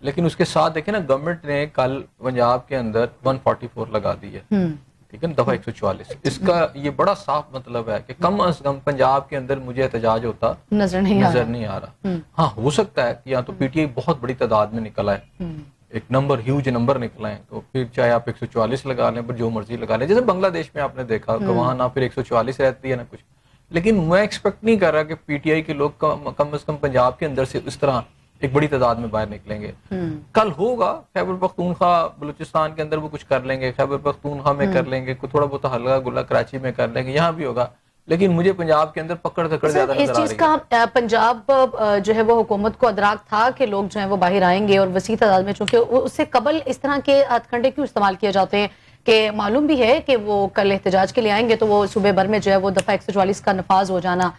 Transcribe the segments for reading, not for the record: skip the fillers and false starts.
لیکن اس کے ساتھ دیکھیں نا گورنمنٹ نے کل پنجاب کے اندر 144 لگا دی ہے, ٹھیک ہے نا, دفعہ 144. اس کا یہ بڑا صاف مطلب ہے کہ کم از کم پنجاب کے اندر مجھے احتجاج ہوتا نظر نہیں آ رہا. ہاں ہو سکتا ہے کہ یا تو پی ٹی آئی بہت بڑی تعداد میں نکلا ہے, ایک نمبر ہیوج نمبر نکلا ہے, تو پھر چاہے آپ 144 لگا لیں, پر جو مرضی لگا لیں, جیسے بنگلہ دیش میں آپ نے دیکھا کہ وہاں نہ پھر 144 رہتی ہے نہ کچھ. لیکن میں ایکسپیکٹ نہیں کر رہا کہ پی ٹی آئی کے لوگ کم از کم پنجاب کے اندر سے اس طرح ایک بڑی تعداد میں باہر نکلیں گے. کل ہوگا خیبر پختونخوا بلوچستان کے اندر وہ کچھ کر لیں گے, خیبر پختونخوا میں کر لیں گے, تھوڑا بہت ہلکا گلا کراچی میں کر لیں گے, یہاں بھی ہوگا. لیکن مجھے پنجاب کے اندر پکڑ دھکڑ زیادہ نظر آ رہی ہے. اس چیز کا پنجاب جو ہے وہ حکومت کو ادراک تھا کہ لوگ جو ہیں وہ باہر آئیں گے, اور وسیع تعداد میں, چونکہ اس سے قبل اس طرح کے ہتھ کنڈے کیوں استعمال کیے جاتے ہیں کہ معلوم بھی ہے کہ وہ کل احتجاج کے لیے آئیں گے تو وہ صوبے بھر میں جو ہے وہ دفعہ 144 کا نفاذ ہو جانا,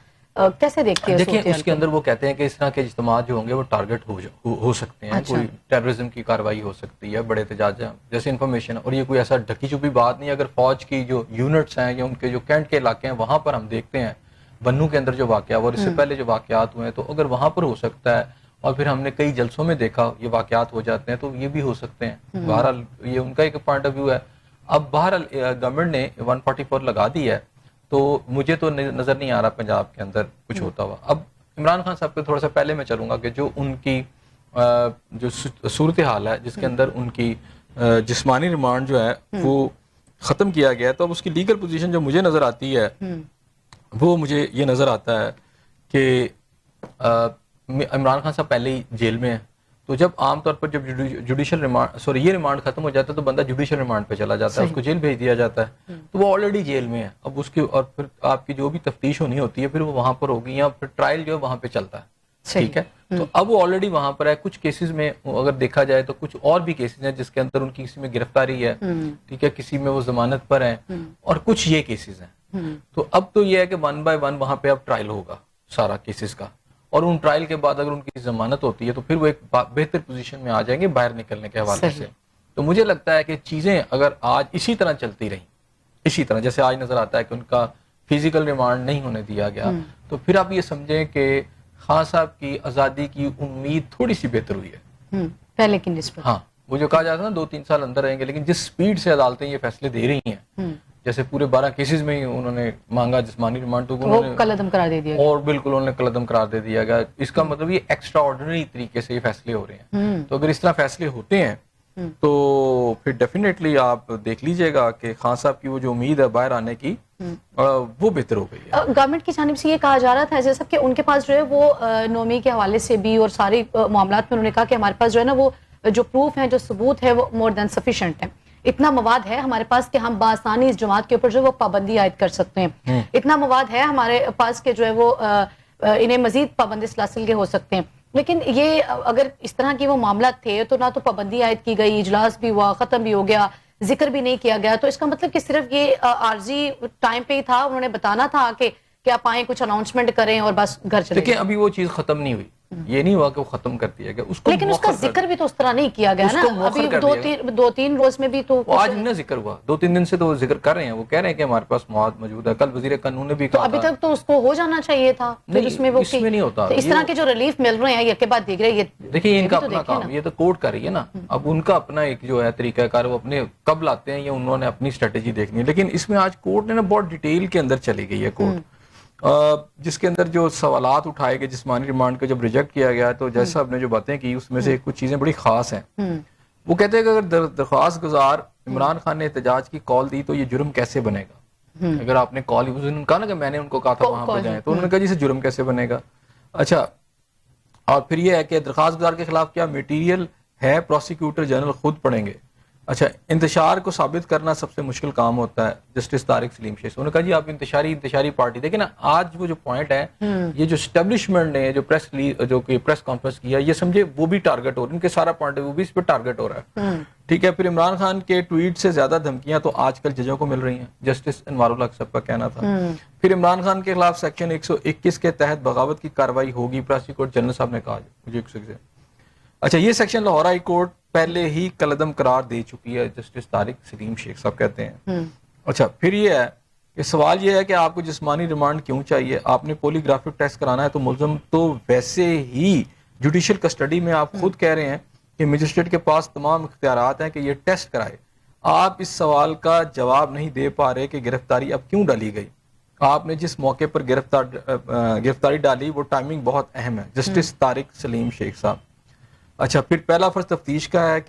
کیسے دیکھتے ہیں؟ دیکھیں اس کے اندر وہ کہتے ہیں کہ اس طرح کے اجتماعات جو ہوں گے وہ ٹارگٹ ہو سکتے ہیں, کوئی ٹیررزم کی کارروائی ہو سکتی ہے, بڑے احتجاج جیسے انفارمیشن, اور یہ کوئی ایسا ڈھکی چھپی بات نہیں ہے. اگر فوج کی جو یونٹس ہیں یا ان کے جو کینٹ کے علاقے ہیں وہاں پر ہم دیکھتے ہیں بنو کے اندر جو واقعہ اور اس سے پہلے جو واقعات ہوئے ہیں, تو اگر وہاں پر ہو سکتا ہے, اور پھر ہم نے کئی جلسوں میں دیکھا یہ واقعات ہو جاتے ہیں, تو یہ بھی ہو سکتے ہیں. بہرحال یہ ان کا ایک پوائنٹ آف ویو ہے. اب بہرحال گورنمنٹ نے 144 لگا دی ہے, تو مجھے تو نظر نہیں آ رہا پنجاب کے اندر کچھ ہوتا ہوا. اب عمران خان صاحب کے تھوڑا سا پہلے میں چلوں گا کہ جو ان کی جو صورتحال ہے جس کے اندر ان کی جسمانی ریمانڈ جو ہے وہ ختم کیا گیا ہے, تو اب اس کی لیگل پوزیشن جو مجھے نظر آتی ہے وہ مجھے یہ نظر آتا ہے کہ عمران خان صاحب پہلے ہی جیل میں ہیں, تو جب عام طور پر جب جوڈیشل ریمانڈ یہ ریمانڈ ختم ہو جاتا ہے تو بندہ جوڈیشل ریمانڈ پہ چلا جاتا ہے, اس کو جیل بھیج دیا جاتا ہے, تو وہ آلریڈی جیل میں ہے. اب اس کی اور پھر آپ کی جو بھی تفتیش ہونی ہوتی ہے پھر وہ وہاں پر ہوگی, یا پھر ٹرائل جو ہے وہاں پہ چلتا ہے, ٹھیک ہے. تو اب وہ آلریڈی وہاں پر ہے. کچھ کیسز میں اگر دیکھا جائے تو کچھ اور بھی کیسز ہیں جس کے اندر ان کی کسی میں گرفتاری ہے, ٹھیک ہے, کسی میں وہ ضمانت پر ہیں, اور کچھ یہ کیسز ہیں. تو اب تو یہ ہے کہ 1 بائی 1 وہاں پہ اب ٹرائل ہوگا سارا کیسز کا, اور ان ٹرائل کے بعد اگر ان کی ضمانت ہوتی ہے تو پھر وہ ایک بہتر پوزیشن میں آ جائیں گے باہر نکلنے کے حوالے سے. تو مجھے لگتا ہے کہ چیزیں اگر آج اسی طرح چلتی رہیں, اسی طرح جیسے آج نظر آتا ہے کہ ان کا فزیکل ریمانڈ نہیں ہونے دیا گیا, تو پھر آپ یہ سمجھیں کہ خان صاحب کی آزادی کی امید تھوڑی سی بہتر ہوئی ہے پہلے کی نسبت. ہاں, وہ جو کہا جاتا ہے نا 2-3 سال اندر رہیں گے, لیکن جس سپیڈ سے عدالتیں یہ فیصلے دے رہی ہیں, جیسے پورے 12 کیسز میں ہی انہوں نے مانگا جسمانی ریمانڈ, تو انہوں نے قلعدم قرار دے دیا, اور بالکل انہوں نے قلعدم قرار دے دیا گیا. اس کا مطلب یہ ایکسٹرا آرڈنری طریقے سے یہ فیصلے ہو رہے ہیں. تو اگر اس طرح فیصلے ہوتے ہیں تو پھر ڈیفینیٹلی آپ دیکھ لیجئے گا کہ خان صاحب کی وہ جو امید ہے باہر آنے کی وہ بہتر ہو گئی ہے. گورنمنٹ کی جانب سے یہ کہا جا رہا تھا جیسا کہ ان کے پاس جو ہے وہ نومی کے حوالے سے بھی اور سارے معاملات میں انہوں نے کہا کہ ہمارے پاس جو ہے نا وہ جو پروف ہے, جو ثبوت ہے, وہ مور دین سفیشینٹ ہے. اتنا مواد ہے ہمارے پاس کہ ہم بآسانی اس جماعت کے اوپر جو ہے وہ پابندی عائد کر سکتے ہیں. اتنا مواد ہے ہمارے پاس کہ جو ہے وہ انہیں مزید پابندی سلاسل کے ہو سکتے ہیں. لیکن یہ اگر اس طرح کی وہ معاملات تھے تو نہ تو پابندی عائد کی گئی, اجلاس بھی ہوا, ختم بھی ہو گیا, ذکر بھی نہیں کیا گیا, تو اس کا مطلب کہ صرف یہ عارضی ٹائم پہ ہی تھا, انہوں نے بتانا تھا کہ آپ آئیں, کچھ اناؤنسمنٹ کریں اور بس گھر چلے. دیکھیں ابھی وہ چیز ختم نہیں ہوئی, یہ نہیں ہوا کہ وہ ختم کر دیا گیا, اس کو لیکن اس کا ذکر بھی تو اس طرح نہیں کیا گیا نا. ابھی 2-3 روز میں بھی تو آج نہیں ذکر ہوا, 2-3 دن سے تو وہ ذکر کر رہے ہیں, وہ کہہ رہے ہیں کہ ہمارے پاس مواد موجود ہے. کل وزیر قانون نے بھی کہا ابھی تک تو اس کو ہو جانا چاہیے تھا, پھر اس میں وہ نہیں ہوتا. اس طرح کے جو ریلیف مل رہے ہیں یہ کے بعد دیکھ رہے ہیں, دیکھیں ان کا اپنا کام, یہ تو کورٹ کر رہی ہے نا. اب ان کا اپنا ایک جو ہے طریقہ کار, وہ اپنے کب لاتے ہیں, یہ انہوں نے اپنی اسٹریٹجی دیکھنی ہے. لیکن اس میں آج کورٹ نے نا بہت ڈیٹیل کے اندر چلی گئی ہے کورٹ, جس کے اندر جو سوالات اٹھائے گئے جسمانی ریمانڈ کو جب ریجیکٹ کیا گیا, تو جج صاحب نے جو باتیں کی اس میں سے کچھ چیزیں بڑی خاص ہیں. وہ کہتے ہیں کہ اگر درخواست گزار عمران خان نے احتجاج کی کال دی تو یہ جرم کیسے بنے گا. اگر آپ نے کال کہا نا کہ میں نے ان کو کہا تھا وہاں پہ جائیں, تو انہوں نے کہا جی سے جرم کیسے بنے گا. اچھا, اور پھر یہ ہے کہ درخواست گزار کے خلاف کیا میٹیریل ہے, پروسیکیوٹر جنرل خود پڑھیں گے. اچھا, انتشار کو ثابت کرنا سب سے مشکل کام ہوتا ہے. جسٹس طارق سلیم شیخ, انہوں نے کہا جی آپ انتشاری پارٹی دیکھیں نا. آج وہ جو پوائنٹ ہے, یہ جو اسٹیبلشمنٹ نے جو پریس کانفرنس کیا, یہ سمجھے وہ بھی ٹارگٹ ہو رہا ہے, ان کے سارا پوائنٹ ہے وہ بھی اس پہ ٹارگٹ ہو رہا ہے. ٹھیک ہے, پھر عمران خان کے ٹویٹ سے زیادہ دھمکیاں تو آج کل ججوں کو مل رہی ہیں, جسٹس انوار الحق صاحب کا کہنا تھا. پھر عمران خان کے خلاف سیکشن 121 کے تحت بغاوت کی کارروائی ہوگی, پروسیکیوٹر جنرل صاحب نے کہا مجھے 121. اچھا, یہ سیکشن لاہور ہائی کورٹ پہلے ہی قلعدم قرار دے چکی ہے, جسٹس طارق سلیم شیخ صاحب کہتے ہیں. اچھا, پھر یہ ہے کہ سوال یہ ہے کہ آپ کو جسمانی ریمانڈ کیوں چاہیے, آپ نے پولی گرافک ٹیسٹ کرانا ہے, تو ملزم تو ویسے ہی جوڈیشل کسٹڈی میں, آپ خود کہہ رہے ہیں کہ مجسٹریٹ کے پاس تمام اختیارات ہیں کہ یہ ٹیسٹ کرائے. آپ اس سوال کا جواب نہیں دے پا رہے کہ گرفتاری اب کیوں ڈالی گئی. آپ نے جس موقع پر گرفتاری ڈالی وہ ٹائمنگ بہت اہم ہے. جسٹس طارق سلیم شیخ صاحب. اچھا، پھر پہلا فرض تفتیش کا ہے کہ